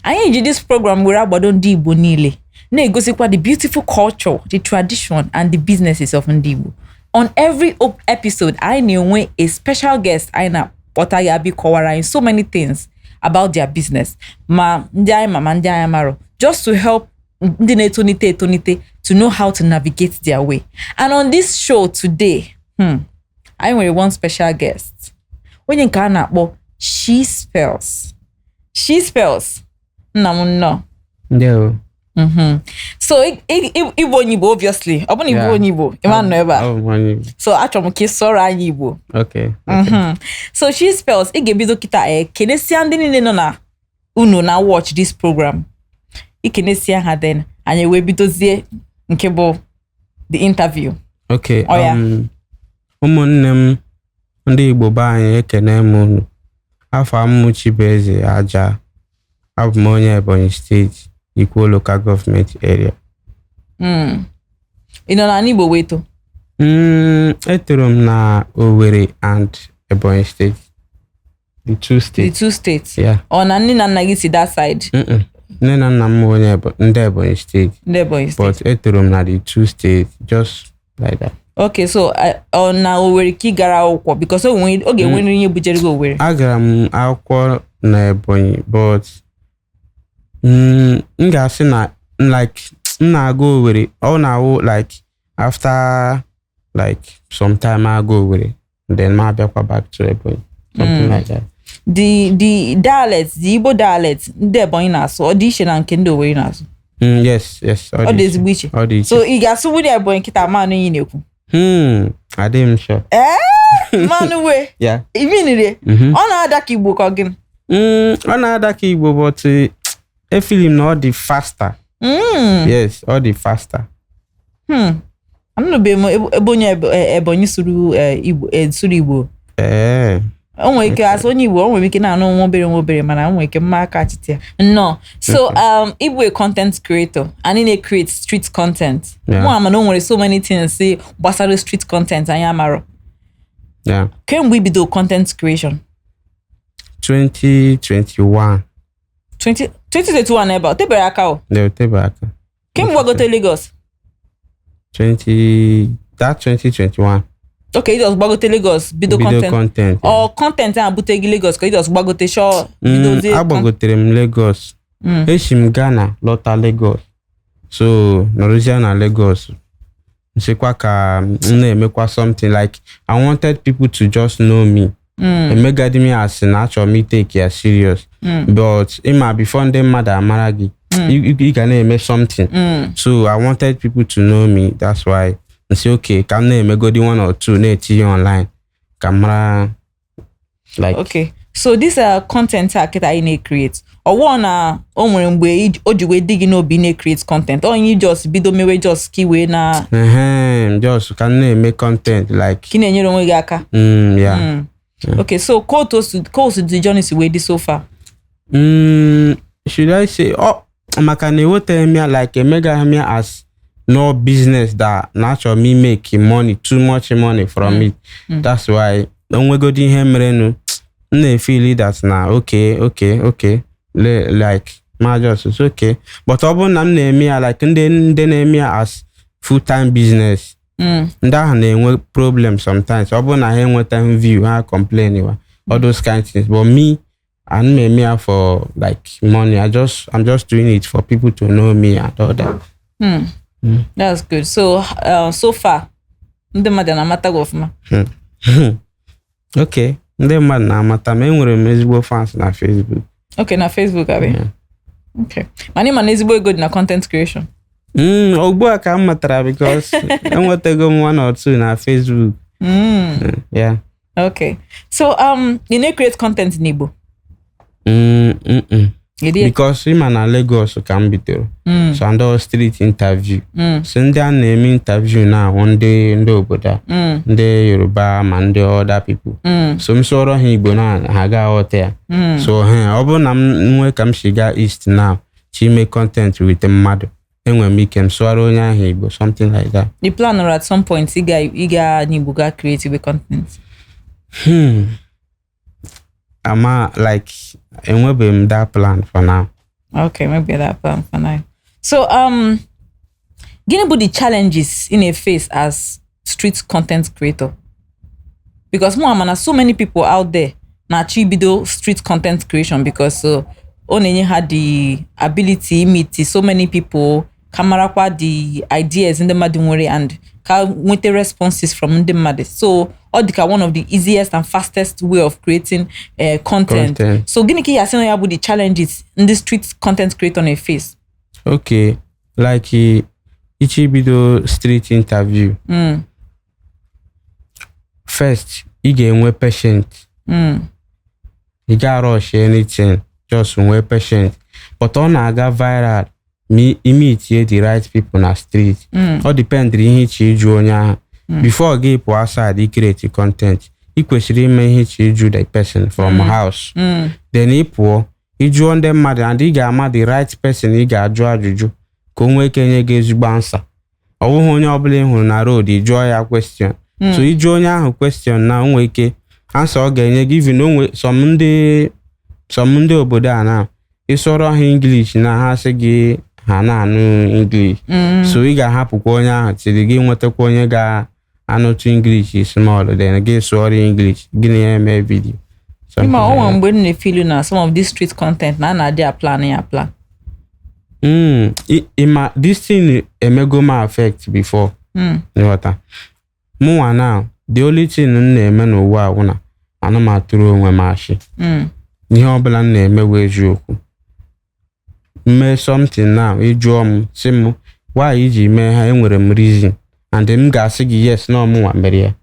anyị ji this program were agbado ndị Igbo niile na-egosikwa the beautiful culture, the tradition and the businesses of ndị Igbo. On every episode, I na-enwe a special guest anyị na-akpọta ya bi kọwara anyị so many things about their business. Ma ndị anyị ma ndị anyị maro, just to help ndị na-etonite to know how to navigate their way. And on this show today, I nwere one special guest. Onye nke a na-akpọ Chispells. Chispells. Nna m nnọọ. Ndewo. So Igbo onye Igbo obviously. Ọ bụrụ Igbo onye Igbo, ịma nọ ebe a. So achọrọ m ka ị sọrọ anyị Igbo. Okay. So Chispells, ị ga-ebido kịta kenesia ndị niile nọ na unu na watch this program. Ị kenesia ha then anyị wee bidozie nke bụ the interview. Okay. Ụmụnne m ndị Igbo be anyị ekene m unu. Afọ m Chispells aja. Abụ m onye Ebonyi State, Ikwo Local Government Area. Ị nọ na Igbo weto? Etoro m na Owerri and Ebonyi State. The two states. Yeah. Ọ na nne na nna gị si that side? Nne na nna m onye ndị Ebonyi State. Ndị Ebonyi State. But etoro m na the two states, just like that. Okay, so na Owerri ka ị gara akwụkwọ because oge enwere ihe bujere gị Owerri. Agara m akwụkwọ na Ebonyi, but m ga-asị na like m na-aga Owerri, ọ na-awụ like after like some time I go Owerri, then ma abịakwa back to Ebonyi, something like that. The dialects, the Igbo dialects, ndị Ebonyi na-asụ, ọ dị iche na nke ndị Owerri na-asụ? Yes. Ọ dị ezigbo iche. So ị ga-asụ wụdị Ebonyi kịta manụ iyi na-ekwu? Adị m sure. Manụ we? Yeah. Iminire? Ọ na-ada ka Igbo ka gịnị? Ọ na-ada ka Igbo, but a film na ọ dị faster. Yes, ọ dị faster. Anụbe m ebe onye Ebonyi sụrụ Igbo. O nwere ike asụ onye Igbo, o nwere ike na-anụ nwa obere mana o nwere ike mma aka achịtị ya. No. So Igbo a content creator and in a create street content. Mụ ama o nwere so many things say gbasara street content anyị amaro. Yeah. Kemgbe ibido content creation? 2021. 2021 ebe o tebere aka o? Tebere aka. Kemgbe gbagote Lagos? 2021. Okay, just gbagote Lagos bido content. Or content a bute gị Lagos ka just gbagote show bido agbagotere m Lagos. Eshi m Ghana lọta Lagos. So nọrọzie na Lagos. Nsekwa ka m na-emekwa something like I wanted people to just know me. Emegadi me as na achọ me take ya serious. But before ndị mmadụ amara gị, you can make something. So I wanted people to know me. That's why I say okay, can I go the one or two na-eti online? Camera like okay. So this content kita I na create. Or one o nwere mgbe o ji we dig n'obi na create content. Or you just bido mewe just kiwe na just can na make content like kina enyere onwe gị aka. Yeah. Okay, so call to the journey we did so far. Should I say maka na ewote me like a mega me as no business that natural me make money, too much money from it. That's why when we go in here merenu na feel that na okay like my just it's okay, but obon na me like ndị na me as full-time business. That na problem sometimes. Obon na enweta view ha complain all those kind of things, but me and me for like money. I'm just doing it for people to know me and all that. That's good. So so far ndị mmadụ na-amata gị ọfụma. Okay, ndị mmadụ na-amata m, enwere m ezigbo fans na Facebook. Okay, na Facebook abi. Okay. Mani man ezigbo ego na content creation. Ogbu a ka m matara because enwetego m one or two na Facebook. Yeah. Okay. So you need create content in Igbo? Because him na Lagos ka m bidoro. So and street interview. So ndị a na-eme interview na one day ndị obodo ndị Yoruba ma ndị other people. So m sọrọ ha Igbo na ha ga-aghọta ya. So ọ bụ na m nwe ka m shiga East now chi make content with mmadụ, enwe m ike m sọrọ onye ahụ Igbo, something like that. The plan or at some point ịga n'Igbo ga creative content? Ama like enwebe m that plan for now. Okay, maybe that plan for now. So gonna put the challenges in a face as street content creator. Because more so many people out there na achieve street content creation because only had the ability meet so many people, camera the ideas in the madimori and with the responses from the mad. So Odika one of the easiest and fastest way of creating content. So Giniki Yasino about the challenges in the street content creator on a face. Okay, like Ichibido street interview. First, you get patient. You can't rush anything. Just one patient. But on I got viral, me imitate the right people on the street. All depend on you do. Before you go outside, you create content. You question you the person from house. Then you join them mad and you get the right person. You get juju. Come we can you get you answer. Or when you blame on road, you join your question. So you join your question now. We can answer again. You give you know some Monday obodo now. You saw English na ha say hana no English. So you ga happen konya till the game what konya ga anotu English is small then again sorry English. Gini me video. You ma o when they feel na some of this street content na they are planning. This thing emego ma affect before. You what? Mo now the only thing na no wa una ana ma turu onwe ma shi. Ihe ọbụla na-emewe eziokwu. Mee something now, ịjụọ m, sị m, why iji mee ha enwere m reason. And m ga-asị gị yes, na ọmụnwa mere ya.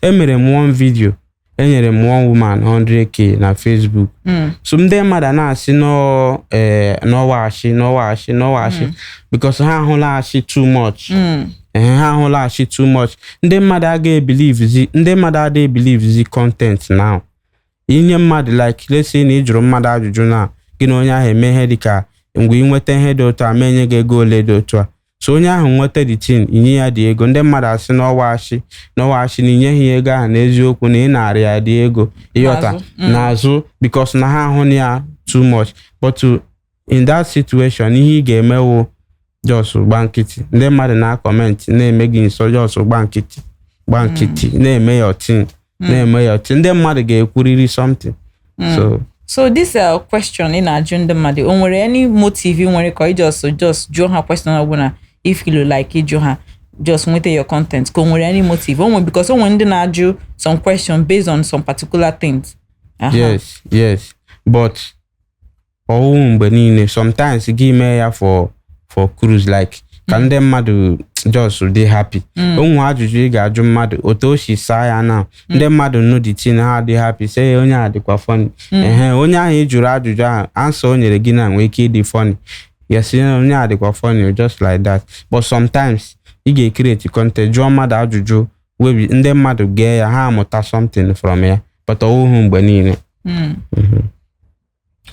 Emere m one video, enyere m one woman 100k na Facebook. So ndị mmadụ na-asị n'ọwashi because ha ahụla ashị too much. Ha ahụla ashị too much. Ndị mmadụ agaghị believe the content now. Inye mmadụ like let's say na ijuru mmadụ ajụjụ na gị na onye ahụ eme ihe dịka mgbe inweta ihe dị otu a menye gị ego ole dị otu a so onye ahụ nweta the tin inye ya dị ego ndị mmadụ asị n'ọwashi na inye ya ego ahụ n'eziokwu na ị narị ya dị ego ịghọta n'azụ because na ha ahụ ya too much but in that situation ihe ị ga-emewo just gba nkịtị ndị mmadụ na comment na-eme gị nso just gba nkịtị na-eme ya tin ndị mmadụ ga-ekwuriri something. So this question in agenda mmadụ o nwere any motive you nwere ka just join her question ọbụna if you like it join just nweta your content ko nwere any motive o nwere because o nwere ndị na-ajụ some question based on some particular things. Yes but mgbe niile sometimes gị mee ya for cruise like ka ndị mmadụ just dey happy. Onwe ajụjụ ị ga-ajụ mmadụ otu o si saa ya na ndị mmadụ nụ dị tin ha dey happy say onye a dịkwa funny. Onye ahụ ị jụrụ ajụjụ ahụ answer o nyere gị na nwee ike ịdị funny. Yes, onye a dịkwa funny just like that. But sometimes ị ga-create content jụọ mmadụ ajụjụ webi ndị mmadụ gee ya ha amụta something from ya but ọwụhụ mgbe niile.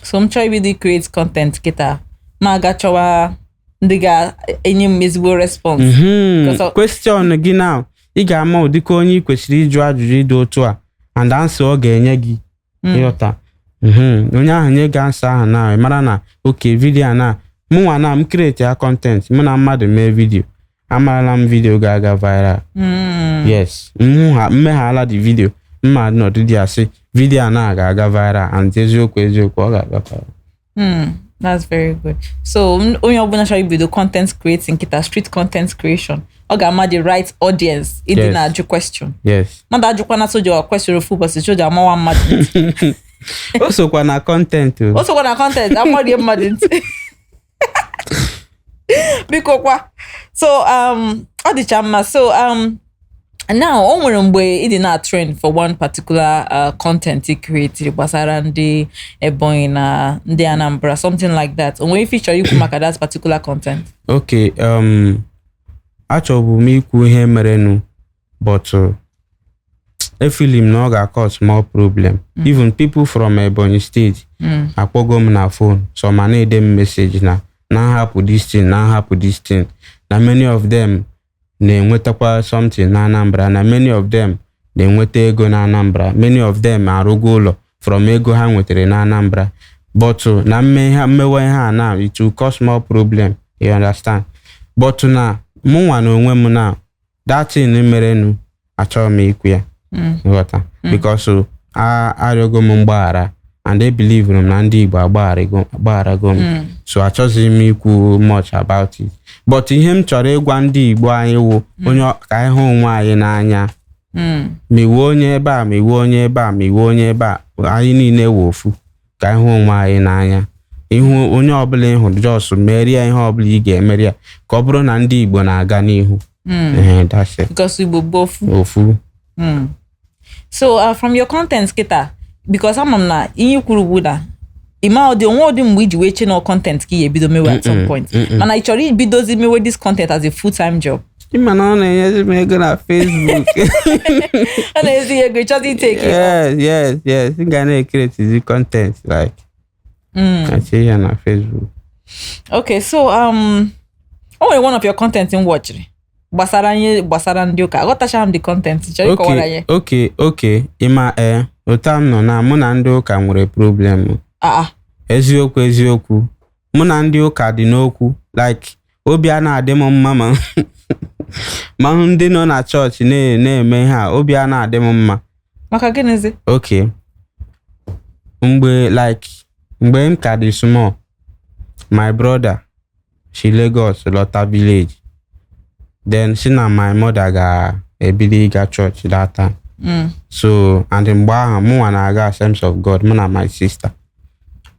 So m chọọ ibido create content kịta ma ga-achọwa ndị ga-enye m ezigbo response. Question gị now ị ga-ama ụdịka onye ị kwesịrị ịjụ ajụjụ dị otu a and answer ọ ga-enye gị ịghọta. Onye ahụ nye gị answer ahụ na mara na okay video na mụnwa na m create ya content mụ na mmadụ mee video amarala m video ga-aga viral. Yes mmeghala the video mmadụ nọdụdị asị video na ga-aga viral and eziokwu ọ ga-aga viral. That's very good. So onye ọbụla chọrọ ibido content creating kita street content creation ọ ga-ama the right audience ịdị na-ajụ question. Mmadụ ajụkwa na soja question ofu ụbọchị soja amawa mmadụ. O sokwa na content. Amaghị mmadụ ntị. Biko kwa. So ọ dịcha mma. So now o nwere mgbe ịdị na trend for one particular content you create gbasara ndị Ebonyi na ndị Anambra something like that. O nwere feature ikwu maka that particular content? Okay, achọbụ m ikwu ihe merenụ but I feel him na ọ ga-cause more problem. Even people from Ebonyi state akpọgo m na phone so ma na-ede m message na hapụ this thing na many of them na-enwetakwa something na Anambra na many of them na-enweta ego na Anambra many of them arụgo ụlọ from ego ha nwetara na Anambra but na mmewe ha now it will cause more problem, you understand. But na mụnwa na onwe m na that thing merenu achọrọ m ikwu ya nghọta because arịọgo m mgbaghara and they believe na ndị Igbo agbagharago m, so achọghị m ikwu much about it. But ihe m chọrọ ịgwa ndị Igbo anyị wụ onye ka anyị hụ onwe anyị n'anya, miwe onye ebe a, miwe onye ebe a, miwe onye ebe a, anyị niile wụ ofu, ka anyị hụ onwe anyị n'anya. Ihu onye ọbụla ịhụ just merie ihe ọbụla ị ga-emeri ya ka ọ bụrụ na ndị Igbo na-aga n'ihu. That's it. Because Igbo both. Ofu. So from your contents kita, because I'm na ihe kwuru bụ na ima ọ dị onwe ọdị mgbe iji wee channel content ka ebido mewe at some point. Mana ị chọrọ ibidozi mewe this content as a full-time job. Ima na ọ na-enyezi m ego na Facebook. Ọ na-ezi ego ịchọzi take it. Yes. Ị ga na-create the content like I see ya na Facebook. Okay, so only one of your content in watch gbasara ndị ụka. Aghọtacha m the content. Chọrọ ịkọwara ya. Okay. Ima ụta m nọ na mụ na ndị ụka nwere problem. Eziokwu. Mụ na ndị ụka dị n'okwu like obi a na-adị m mma ma ndị nọ na chọọchị na-eme ha obi a na-adị m mma. Maka gịnịzi? Okay. Mgbe m ka dị small, my brother she Lagos lọta village, then she na my mother ga-ebido ịga church that time. So and mgbe ahụ mụnwa na-aga Assemblies of God mụ na my sister.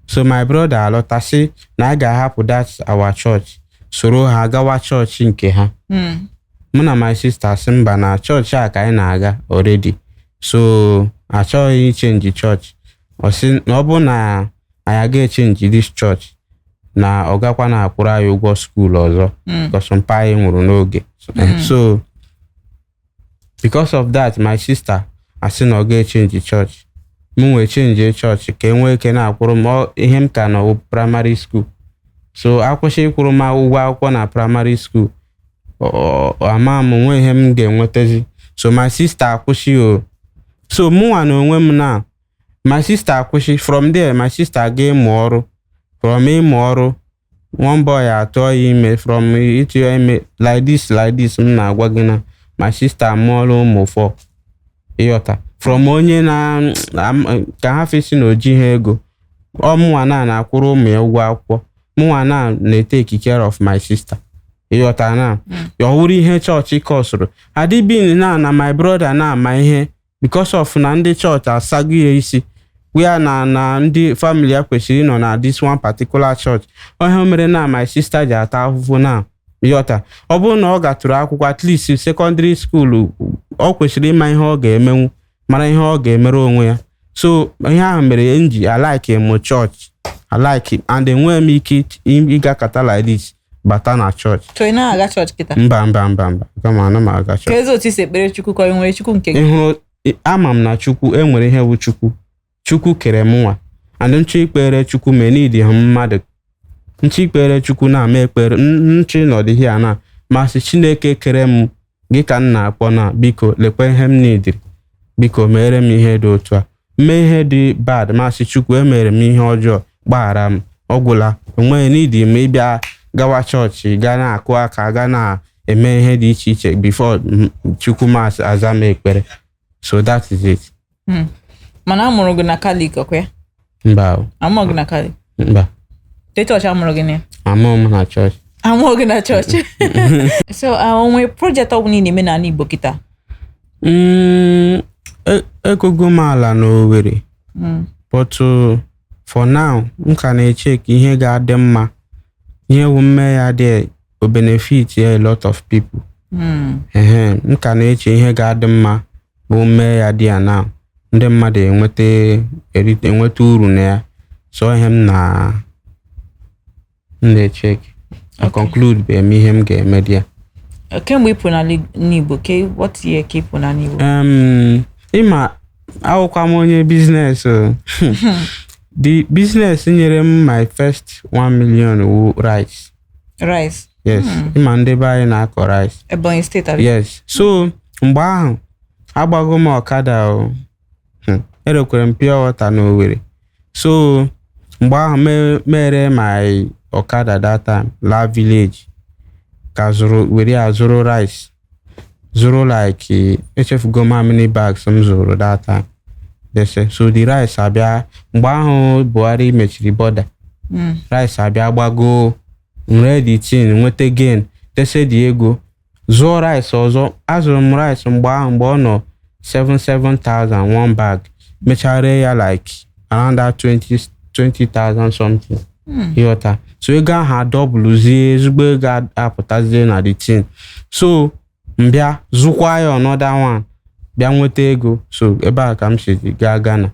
So my brother alọta sị na a ga-ahapụ that our church soro ha gawa church nke ha. Mụ na my sister sị mba na church a ka anyị na-aga already, so achọghị change church. Ọ sị na ọ bụ na anyị ga-echange this church na ọ gakwa na-akwụrụ anyị ụgwọ school ọzọ because mpa anyị nwụrụ n'oge. So because of that my sister asị na ọ ga-echange church, m wee change church ka enwee ike na-akwụrụ m ihe m ka nọ primary school. So akwụsị ịkwụrụ m ụgwọ akwụkwọ na primary school, ama m nwe ihe m ga-enwetazi. So my sister akwụsị so mụnwa na onwe m na my sister akwụsị. From there my sister ga-ịmụ ọrụ. From ịmụ ọrụ one boy atọ ya ime, from ịtụ ya ime like this m na-agwa gị na my sister amụọla ụmụ 4 ịghọta. From onye na ka ha fesi na oji ha ego, mụnwa na-akwụrụ ụmụ ya ụgwọ akwụkwọ, mụnwa na-take care of my sister ịghọta. Na ya ọhụrụ ihe chọọchị kọsụrụ adịbin na my brother na-ama ihe because of na ndị chọọchị asago ya isi where na ndị family ya kwesịrị ịnọ na this one particular church. Onye mere na my sister ji ata ahụhụ na ịghọta. Ọ bụrụ na ọ gatụrụ akwụkwọ at least secondary school, ọ kwesịrị ịma ihe ọ ga-emenwu, mara ihe ọ ga-emere onwe ya. So ihe ahụ mere nji alike m church, alike and enwee m ike ịga kata like this bata na church. So ị na-aga church kita? Mba kama ana m aga church. Ka ezi otu isi ekpere Chukwu ka ị nwere Chukwu nke gị? Ịhụrụ ama m na Chukwu enwere ihe bụ Chukwu kere mụnwa and nchọ ikpere Chukwu me need ha mmadụ. Nchọ ikpere Chukwu na-ama ekpere nchọ nọdịghị a na masị Chineke kere m gị ka m na-akpọ na biko lekwe ihe m nidiri, biko mere m ihe dị otu a, mee ihe dị bad masị Chukwu emere m ihe ọjọọ gbaghara m, ọgwụla onweghị n'idi m ịbịa gawa chọọchị ga na-akụ aka ga na-eme ihe dị iche iche before Chukwu masị aza m ekpere. So that is it. Mana amụrụ gị na Catholic ọkwa ya? Mba. Amụrụ gị na Catholic? Mba. Chọọchị amụrụ gị na ya? Amụrụ m na chọọchị. Amụrụ gị na chọọchị? So onwe project ọ bụla ị na-eme n'ala Igbo kịta? Egogo m ala n'Owerri. But for now m ka na-eche ka ihe ga-adị mma, ihe wu mme ya dị o benefit a lot of people. M ka na-eche ihe ga-adị mma bụ mme ya dị ya na ndị mmadụ enweta uru na ya. So ihe m na-eche I conclude be eme ihe m ga-eme dị ya. Kemgbe ị pụrụ n'ala Igbo, what year ka ị pụrụ n'ala Igbo? Ịma awụkwa m onye business. The business nyere m my first 1 million wu rice. Rice? Yes. Ịma ndị be anyị na-akọ rice. Ebonyi State abi? Yes. So mgbe ahụ agbago m ọkada erekwere m pure water n'Owerri. So mgbe ahụ mere my Okada that time la village ka zụrụ rice zụrụ like echefugo how many bags m zụrụ that time. So the rice abịa mgbe ahụ Buhari mechiri border. Rice abịa gbago ready tin nweta gain dese dị ego zụọ rice ọzọ. Azụrụ m rice mgbe ahụ mgbe ọ nọ 7,000 one bag, mechara ya like around that 20,000 something. Yota. So ego ahụ adọbụlụzie ezigbo ego apụtazie na the tin. So mbịa zụkwa ya another one bịa nweta ego. So ebe a ka m si gaa Ghana.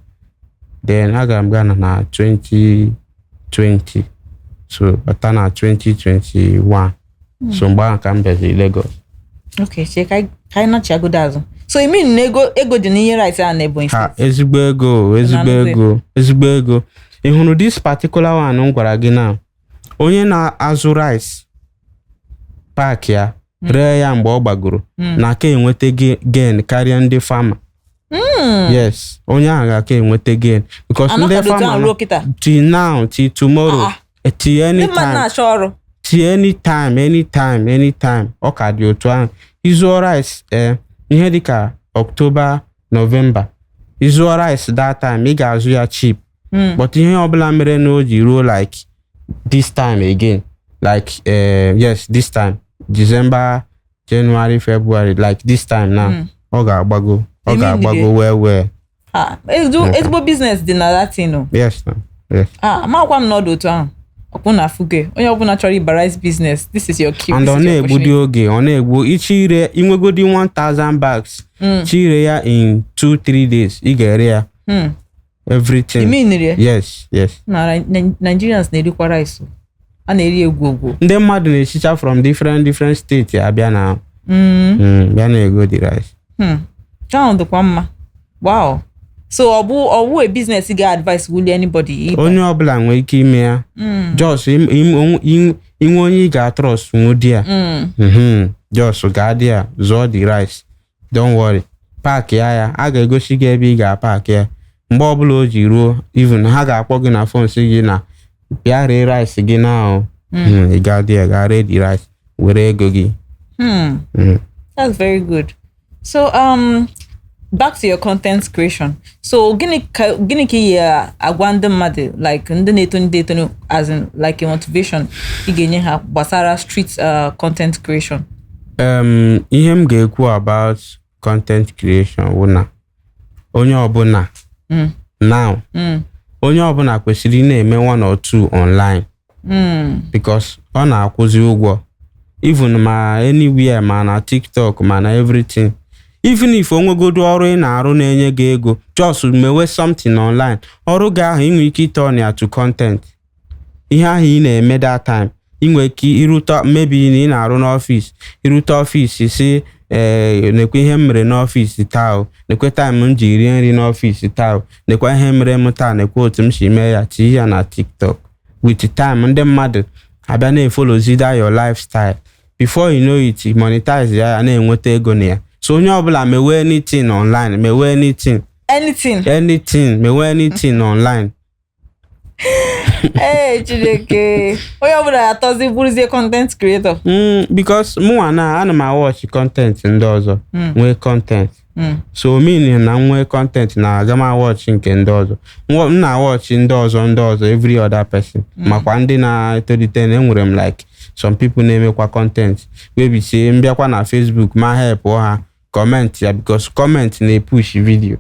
Then agara m Ghana na 2020. So bata na 2021. So mgbe ahụ ka m bịaziri Lagos. Okay, so ka anyị nachiagodo azụ. So you mean ego dị n'ihe rice a na Ebonyi State? Ezigbo ego. Ị hụrụ this particular one m gwara gị na onye na-azụ rice pack ya ree ya mgbe ọ gbagoro na ka enweta gain karịa ndị farmer. Yes, onye ahụ ga-aka enweta gain because ndị farmer till now till tomorrow till anytime ọ ka dị otu ahụ. Ịzụọ rice ihe dịka October November ịzụọ rice that time ị ga-azụ ya cheap. But ihe ọbụla mere na o ji ruo like this time again like yes this time December, January, February like this time now ọ ga-agbago well. Ezigbo business dị na that thing. Yes. Amakwa m n'ọdụ otu ahụ ọkpụ na fuge onye ọbụla chọrọ ibarize business, this is your key. And ọ na-egbudi oge ọ na-egbu ichire inwegodi 1,000 bags chire ya in 2-3 days ị ga-ere ya everything. You mean it? Yes. Na Nigerians na-erikwa rice. A na-eri egwu. Ndị mmadụ na-echicha from different states abịa na bịa na-ego the rice. Down dịkwa mma. Wow. So ọ bụ a business ga-advise will anybody? Onye ọbụla nwere ike ime ya. Just inwe onye ị ga-trust nwụdị ya. Just ga-adị ya zụọ the rice. Don't worry. Pack ya a ga-egosi gị ebe ị ga-pack ya. Mgbe ọbụla o ji ruo even ha ga-akpọ gị na phone si gị na bịa ree rice gị now. Ị ga-adị ya ga ree the rice were ego gị. That's very good. So back to your content creation. So gịnị ka ya agwa ndị mmadụ like ndị na-eto as in like a motivation ị ga-enye ha gbasara street content creation? Ihe m ga-ekwu about content creation wụ na onye ọbụla now onye ọbụla kwesịrị na-eme 1 or 2 online because ọ na-akwụzi ụgwọ even ma anywhere ma na TikTok ma na everything. Even if onwegodo ọrụ ị na-arụ na-enye gị ego just mewe something online ọrụ gị ahụ inwe ike turn ya to content. Ihe ahụ ị na-eme that time inwe ike irute maybe na ị na-arụ n'ọfịs irute ọfịs si nekwe ihe mere n'ọfịs taa nekwe time m ji rie nri n'ọfịs taa nekwe ihe mere m taa nekwe otu m si mee ya tinye ya na TikTok. With time ndị mmadụ abịa na-efollow your lifestyle before you know it monetize ya na-enweta ego na ya. So onye ọbụla mewe anything online mewe anything mewe anything online. Hey Chineke onye ọbụla atọzi bụrụzie content creator. Because mụnwa na ana m watch content ndị ọzọ nwee content. So meaning na nwee content na aga m watch nke ndị ọzọ. M na watch ndị ọzọ every other person. Makwa ndị na-etolite enwere m like some people na-emekwa content maybe say mbịakwa na Facebook ma help ha comment ya because comment na-push video.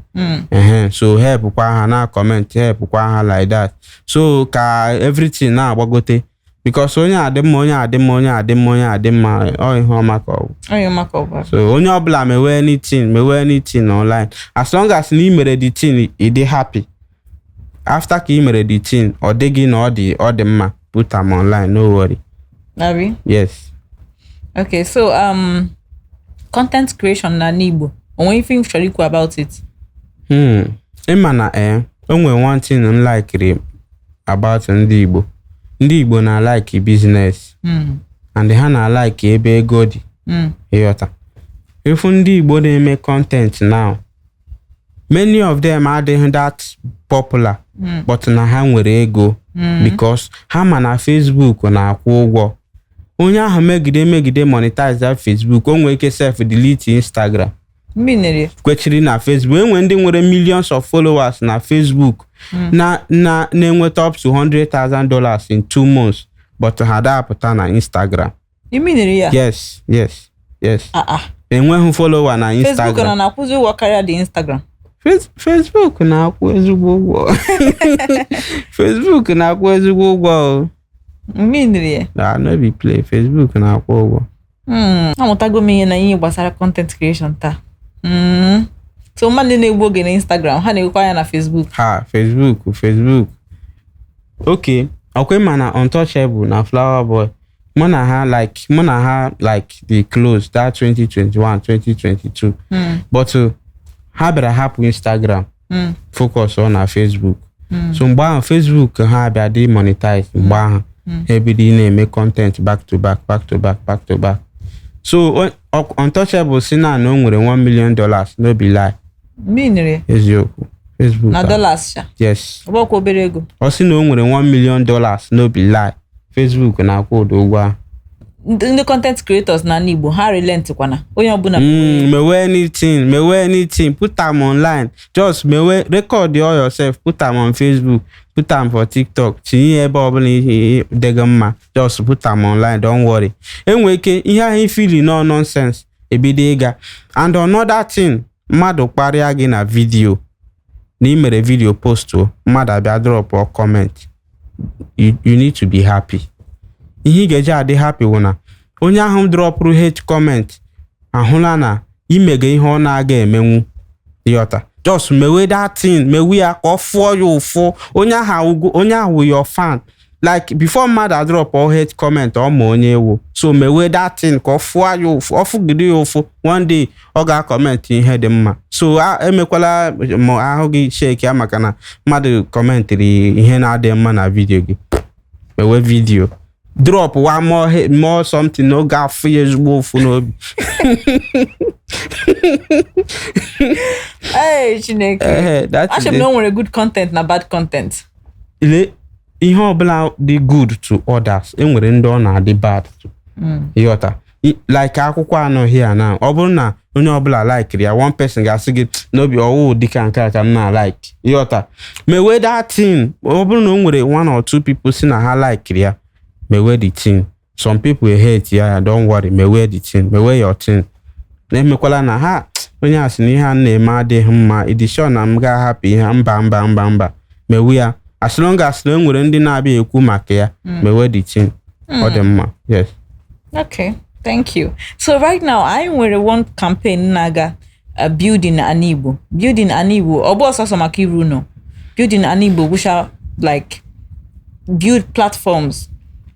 So help kwa ha na comment help kwa ha like that. So ka everything na-agbagote because onye adị mma ọ ihe ọma ka ọ. So onye ọbụla mewe anything online as long as na ị mere the thing ị dị happy. After ka ị mere the thing ọ dị gị na ọ dị mma put am online no worry. Abi? Yes. Okay, so content creation na Igbo. Onwe ife you chọrọ ikwu about it? Ịma na onwe one thing m like about ndị Igbo. Ndị Igbo na like business. And ha na like ebe ego dị. Ịghọta. Ifu ndị Igbo na-eme content now. Many of them adịghị that popular but na ha nwere ego. because ha ma na Facebook na-akwụ ụgwọ. Onye ahụ megide monetize Facebook, o nwere ike self delete Instagram. Kwechiri na Facebook. Enwe ndị nwere millions of followers na Facebook na-enweta up to $100,000 in 2 months, but ha da-apụta na Instagram. Yes. Enweghị follower na Instagram. Facebook na-akwụzi ụgwọ karịa dị Instagram. Facebook na-akwụ ezigbo ụgwọ. Facebook na-akwụ ezigbo ụgwọ. No be play. Facebook na-akwụ ụgwọ. Amụtago m ihe na ihe gbasara content creation taa. So mmadụ na-egbu oge na Instagram, ha na-egwekwa ya na Facebook. Facebook. Okay, okwe mana Untouchable na Flower Boy. Mụ na ha like the close that 2021, 2022. But ha bịara hapụ Instagram. Focus on na Facebook. So mgbe ahụ Facebook ha bịa dị monetize mgbe ahụ. Ebido na-eme content back to back. So Untouchable si na o nwere $1 million, no be lie. Eziokwu. Facebook. Na dollars sha. Yes. Ọbọkwa obere ego. Ọ si na o nwere $1 million, no be lie. Facebook na-akwụ ụgwọ ahụ. Ndị content creators na Igbo ha relent kwana. Onye ọbụla mewe anything, put them online. Just record all yourself, put them on Facebook, put them for TikTok. Tinye ebe ọbụla dega mma. Just put them online, don't worry. Enwe ike ihe ahụ ifili no nonsense ebido ịga. And another thing, mmadụ kparịa gị na video. Na imere video post mmadụ abịa drop or comment. You need to be happy. Ihe ga-eji adị happy wụ na onye ahụ dropụrụ hate comment ahụla na imega ihe ọ na-aga emenwu yọta. Just mewe that thing, mewe ya ka ọ fụọ ya ụfụ. Onye ahụ your fan. Like before mother drop or hate comment or ma onye ewu. So mewe that thing ka ọ fụọ ya ụfụ. Ọ fụgide ya ụfụ. One day ọ ga-comment ihe dị mma. So emekwala ma ahụ gị shake ya maka na mmadụ commentiri ihe na-adị mma na video gị. Mewe video. Drop one more something no ga for years wolf no. Hey Chineke. Actually no nwere good content na bad content. Ihe ọbụla dị good to others, enwere ndị ọ na-adị bad to. Yota. Like akwụkwọ anọ here now. Ọ bụrụ na onye ọbụla like ya, one person ga-asị gị no be ọwụ dịka nke ka m na like. Yota. Mewe that thing. Ọ bụrụ na o nwere 1 or 2 people si na ha like ya. Mewe the thing. Some people hate ya, don't worry. Mewe the thing. Mewe your thing. Na-emekwala na ha onye asị na ihe a na-eme adịghị mma. Edishon na m ga-ahapụ ihe mba. Mewe ya. As long as na enwere ndị na-abịa ekwu maka ya. Mewe the thing. Ọ dị mma. Yes. Okay. Thank you. So right now, I nwere one campaign naga building an Igbo. Building an Igbo. Ọ bụ ọsọsọ maka iru no. Building an Igbo we shall like build platforms.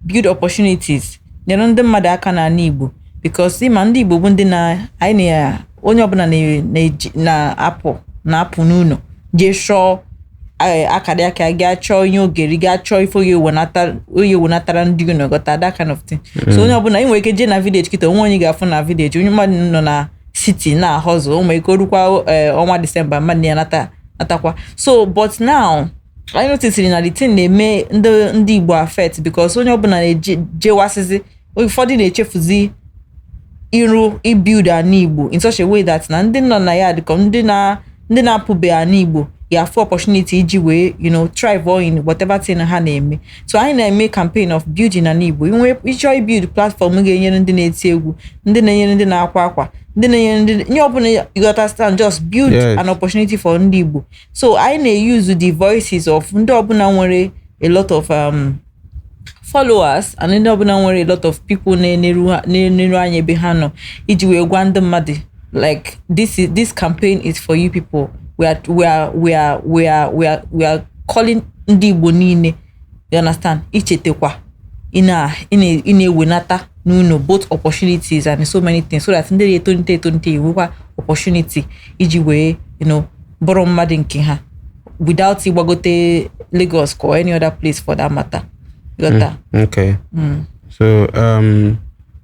Build opportunities. Nyere ndị mmadụ aka na Igbo because ịma ndị Igbo bụ ndị na anyị na onye ọbụla na-apụ n'ụlọ je shọ akadị aka ga chọọ ihe ogeri ga chọọ ifo oye wenatara ndị ụlọ gota that kind of thing. So onye ọbụla ị nwere ike je na village kita onwe onye ga-afụ na village onye mmadụ nọ na city na hustle o nwere ike orukwa ọnwa December mmadụ ya natakwa. So but now I noticed na the thing na-eme ndị Igbo affect because onye ọbụla na-ejewasizi ụfọdụ na-echefuzi build an Igbo in such a way that na ndị nọ na ya dịka ndị na-apụbe an Igbo ya for opportunity iji wee thrive in whatever thing ha na-eme. So anyị na-eme campaign of building an Igbo. Inwe ịchọ build platform ga-enyere ndị na-eti egwu, ndị na-enyere ndị na-akwa akwa, ndị na-enyere ndị nye ọbụla you understand, just build an opportunity for ndị Igbo. So anyị na-use the voices of ndị ọbụla nwere a lot of followers and ndị ọbụla nwere a lot of people na-eneru anya ebe ha nọ iji wee gwa ndị mmadụ like this campaign is for you people. We are calling ndị Igbo niile, you understand, ichetekwa ina-ewenata n'ụlọ both opportunities and so many things so that ndị etonite iwekwa opportunity iji wee bụrụ mmadụ nke ha without igbagote Lagos or any other place for that matter. Okay. So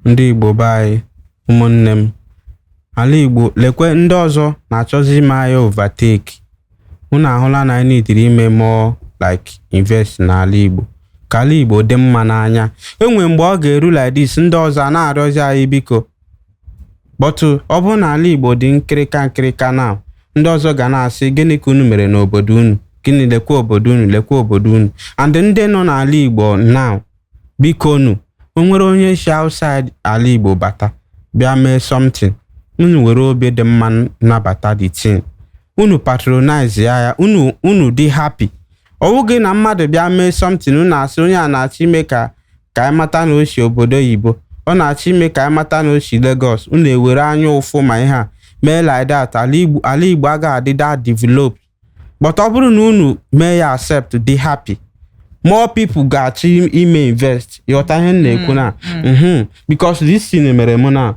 ndị Igbo bye ụmụnne m ala Igbo lekwe ndị ọzọ na-achọzi ime ahịa overtake. Unu ahụla na anyị nidiri ime more like invest n'ala Igbo ka ala Igbo dị mma n'anya. Enwe mgbe ọ ga-eru like this ndị ọzọ na-arịọzi anyị biko, but ọ bụrụ na ala Igbo dị nkịrịka na ndị ọzọ ga na-asị gịnị ka unu mere n'obodo unu, gịnị lekwa obodo unu, and ndị nọ n'ala Igbo now biko unu o nwere onye si outside ala Igbo bata bịa mee something, unu were obi dị mma nabata the thing, unu patronize ya unu dị happy. Ọwụghị na mmadụ bịa mee something unu asị onye a na-achọ ime ka anyị mata na o si obodo oyibo, ọ na-achọ ime ka anyị mata na o si Lagos, unu ewere anya ụfụ ma ihe a mee like that, ala Igbo agaghị adị that developed. But ọ bụrụ na unu mee ya accept dị happy, more people ga-achọ ime invest. Ịghọta ihe m na-ekwu na because this thing mere mụ na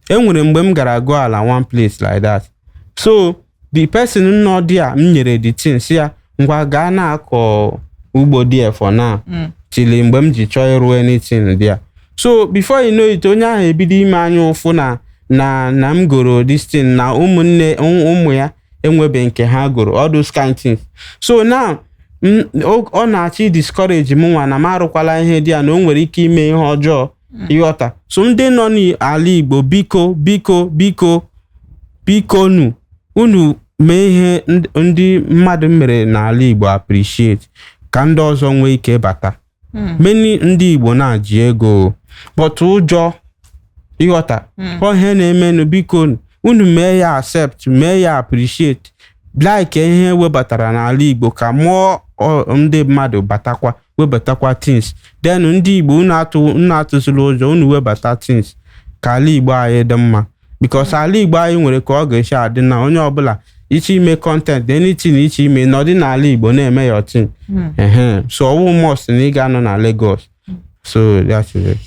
enwere mgbe m gara go ala one place like that, so the person nọ dị a m nyere the thing si ya ngwa gaa na-akọ ugbo dị for now chile mgbe m ji chọọ ịrụ anything dị a. So before you know it, onye ahụ ebido ime anya ụfụ na m goro this thing na ụmụ ya enwebe nke ha goro, all those kind things. So now ọ na-achị discourage m nwa na m arụkwala ihe dị a na o nwere ike ime ihe ọjọọ. Ịghọta. So ndị nọ n'ala Igbo biko unu mee ihe ndị mmadụ mere n'ala Igbo appreciate ka ndị ọzọ nwee ike bata. Many ndị Igbo na-ji ego but ụjọ. Ịghọta. Ihe na-emenụ biko unu mee ya accept, mee ya appreciate like ihe webatara n'ala Igbo ka mụọ ndị mmadụ batakwa webatakwa things. Then ndị Igbo unu atụsụla ụjọ, unu webata things ka ala Igbo anyị dị mma, because ala Igbo anyị nwere ka ọ ga-esi adị na onye ọbụla ichi ime content anything ichi ime n'ọdịnala Igbo na-eme your thing. So ọwụ must na ị ga-anọ na Lagos. So that's it.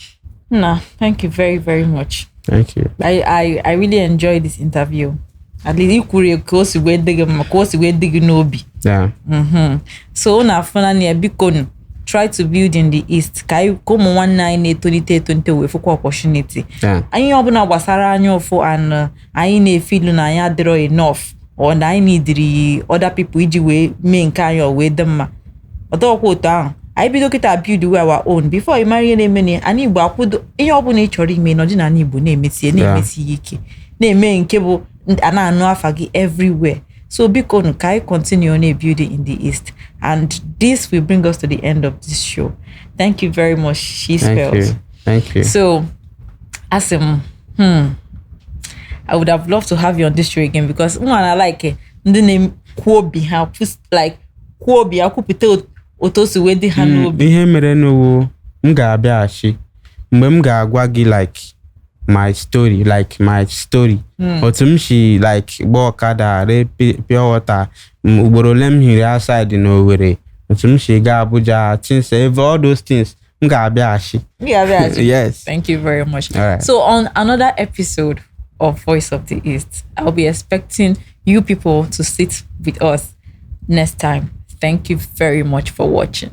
No, thank you very, very much. Thank you. I really enjoyed this interview. At least equally close with the nobi. Yeah. So na finally biko try to build in the east. Kai come 1920 we for opportunity. Yeah. Anyị ọbụla gbasara anya ọfụ and anyị na-efeel na anyị adịrọ enough or na anyị need other people iji wee mee nke anyị wee dị mma. Ọtọkwa otu ahụ. I bido kita build our own before you marry na-emene anyị Igbo akwụdo ihe ọbụla ị chọrọ ime n'ọdịnala Igbo na-emesi ike na-eme nke bụ ana anụ afa gị everywhere. So biko ka anyị continue on a building in the east, and this will bring us to the end of this show. Thank you very much, Chispells. Thank you. So Asim, I would have loved to have you on this show again because I like the name Kwobi ha like Kwobi akwupụta otosi we dị ha n'obi. Ihe mere n'owo m ga-abịaghachi mgbe m ga-agwa gị like my story otu m si like gba ọkada re pure water ugboro ole m hiri outside n'Owerri, otu m si ga Abuja, things all those things m ga-abịaghachi. Yes. Thank you very much. All right. So on another episode of Voice of the East, I'll be expecting you people to sit with us next time. Thank you very much for watching.